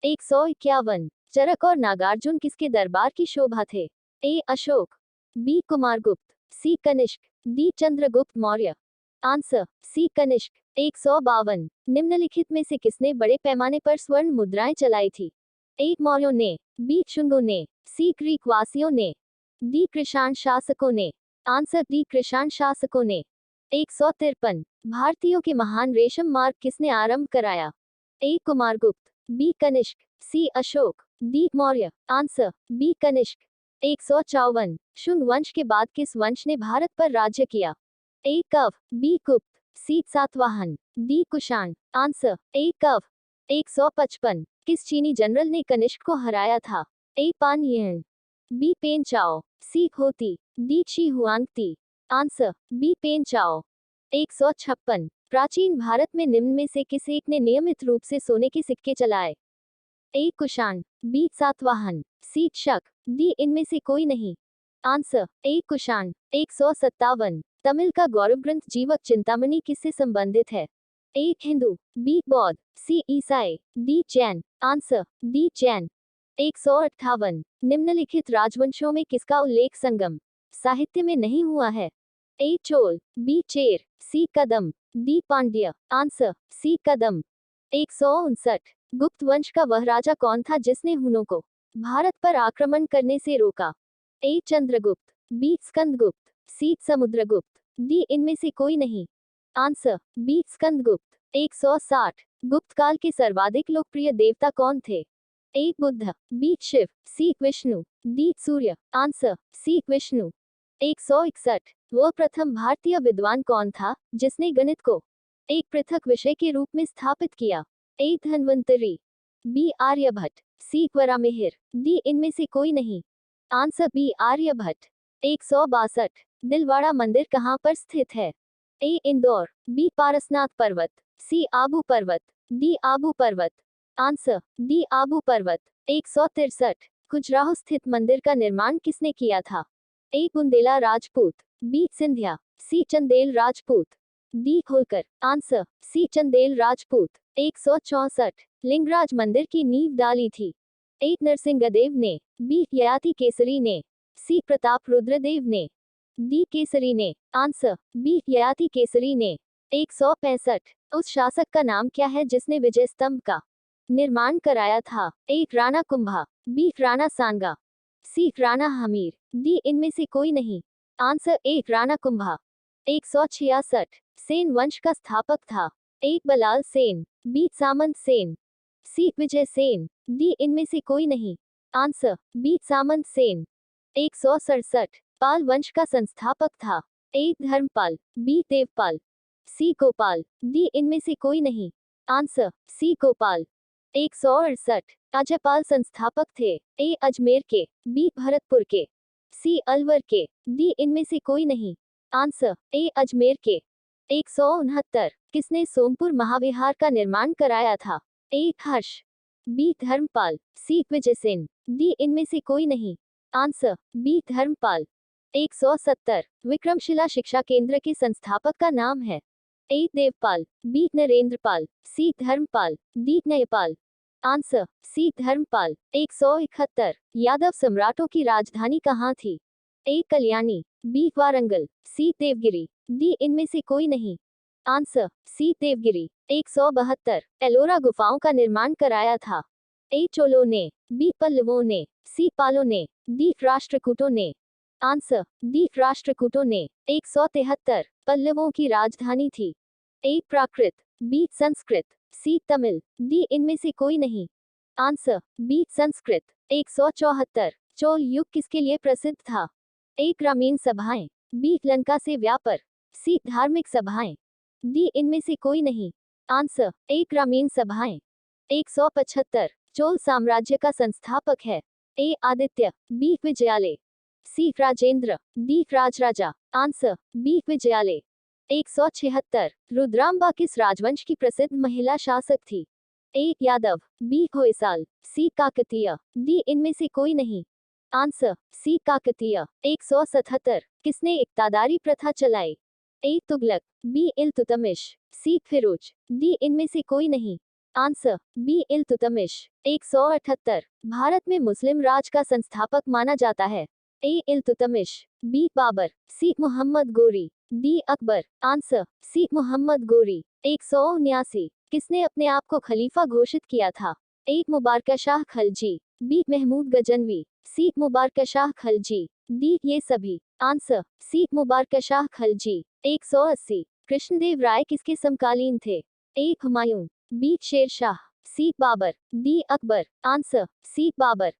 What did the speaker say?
151। चरक और नागार्जुन किसके दरबार की शोभा थे? A Ashok, B Kumaragupta, C Kanishka, D Chandragupta Maurya. Answer C Kanishka. 152। निम्नलिखित में से किसने बड़े पैमाने पर स्वर्ण मुद्राएं चलाई थी? ए मौर्यों ने, बी शुंगों ने, सी ग्रीक वासियों ने, डी कृषाण शासकों ने। आंसर डी कृषाण शासकों ने। 153। भारतीयों के महान रेशम मार्ग किसने आरंभ कराया? A Kumaragupta, B Kanishka, C Ashok, D Maurya. Answer B Kanishka. 154। Shunga वंश के बाद किस वंश ने भारत पर राज्य किया? ए Kanva, B Gupta, C Satavahana, D Kushan. Answer A Kanva. 155। किस चीनी जनरल ने कनिष्क को हराया था? ए पान यिन, बी पेन चाओ, सी होती, डी ची हुआंगती। आंसर बी पेन चाओ। 156। प्राचीन भारत में निम्न में से किस एक ने नियमित रूप से सोने के सिक्के चलाए? ए कुषाण, बी सातवाहन, सी शक, डी इनमें से कोई नहीं। Answer A Kushan. 157। तमिल का गौरव ग्रंथ जीवक चिंतामणि किससे संबंधित है? ए हिंदू, बी बौद्ध, सी ईसाई, D Jain. Answer D Jain. 158। निम्नलिखित राजवंशों में किसका उल्लेख संगम साहित्य में नहीं हुआ है? ए चोल, बी चेर, सी कदम, डी पांड्य। आंसर सी कदम। 159। गुप्त वंश का वह राजा कौन था जिसने हुनों को भारत पर आक्रमण करने से रोका? A Chandragupta, B Skandagupta, C Samudragupta, D इनमें से कोई नहीं। Answer B Skandagupta. 160। गुप्त काल के सर्वाधिक लोकप्रिय देवता कौन थे? A Buddha, B Shiva, C Vishnu, D Surya. Answer C Vishnu. 161। वह प्रथम भारतीय विद्वान कौन था जिसने गणित को एक पृथक विषय के रूप में स्थापित किया? ए धन्वंतरी, बी आर्यभट्ट, सी वरामिहिर, डी इनमें से कोई नहीं। Answer B Aryabhata. 162। दिलवाड़ा मंदिर कहाँ पर स्थित है? ए इंदौर, बी पारसनाथ पर्वत, सी आबू पर्वत, डी आबू पर्वत। आंसर डी आबू पर्वत। 163। खजुराहो स्थित मंदिर का निर्माण किसने किया था? A Bundela Rajput, B Scindia, C Chandela Rajput, D Holkar. Answer C Chandela Rajput. 164। Lingaraj मंदिर की नींव डाली थी? ए नरसिंहदेव ने, बी ययाति केसरी ने, सी प्रताप रुद्रदेव ने, डी केसरी ने। आंसर बी ययाति केसरी ने। 165। उस शासक का नाम क्या है जिसने विजय स्तंभ का निर्माण कराया था? ए राणा कुंभा, बी राणा सांगा, सी राणा हमीर, डी इनमें से कोई नहीं। Answer A Rana Kumbha. 166। सेन वंश का स्थापक था? ए बलाल सेन, बी सामंत सेन, सी विजय सेन, डी इनमें से कोई नहीं। आंसर बी सामंत सेन। 167। पाल वंश का संस्थापक था? ए धर्मपाल, बी देवपाल, सी गोपाल, डी इनमें से कोई नहीं। आंसर सी गोपाल। 168। अजयपाल संस्थापक थे? ए अजमेर के, बी भरतपुर के, सी अलवर के, डी इनमें से कोई नहीं। आंसर ए अजमेर के। 169। किसने सोमपुर महाविहार का निर्माण कराया था? ए हर्ष, बी धर्मपाल, सी विजयसेन, डी इनमें से कोई नहीं। Answer B Dharmpal. 170। विक्रमशिला शिक्षा केंद्र के संस्थापक का नाम है? A Devapala, B Narendrapala, C Dharmapala, D Nayapala. Answer C Dharmapala. 171। Yadava सम्राटों की राजधानी कहाँ थी? A Kalyani, B Warangal, C Devagiri, D इनमें से कोई नहीं। आंसर सी देवगिरी। 172। एलोरा गुफाओं का निर्माण कराया था? ए चोलों ने, बी पल्लवों ने, सी पालों ने, डी राष्ट्रकूटों ने। आंसर डी राष्ट्रकूटों ने। 173। पल्लवों की राजधानी थी? ए प्राकृत, बी संस्कृत, सी तमिल, डी इनमें से कोई नहीं। Answer B Sanskrit. 174। चोल युग किसके लिए प्रसिद्ध था? ए ग्रामीण सभाएं, बी लंका से व्यापार, सी धार्मिक सभाएं, डी इनमें से कोई नहीं। आंसर ए ग्रामीण सभाएं। 175। चोल साम्राज्य का संस्थापक है? A Aditya, B Vijayalaya, C Rajendra, D Rajaraja. Answer B Vijayalaya. 176। Rudramba किस राजवंश की प्रसिद्ध महिला शासक थी? A Yadava, B Hoysala, C Kakatiya, D इनमें से कोई नहीं। Answer C Kakatiya. 177। किसने इक्तादारी प्रथा चलाई? A Tughlaq, B Iltutmish, C Firoz, D इनमें से कोई नहीं। Answer B Iltutmish. 178। भारत में मुस्लिम राज का संस्थापक माना जाता है। A Iltutmish, B Babur, C Mohammad Ghori, D Akbar. Answer C Mohammad Ghori. 179। किसने अपने आप को खलीफा घोषित किया था? A Mubarak Shah Khalji, B Mahmud Ghaznavi, C Mubarak Shah Khalji, D ये सभी। Answer C Mubarak Shah Khalji. 180। कृष्णदेव राय किसके समकालीन थे? A Humayun, B Sher Shah, C Babur, D Akbar. Answer C Babar.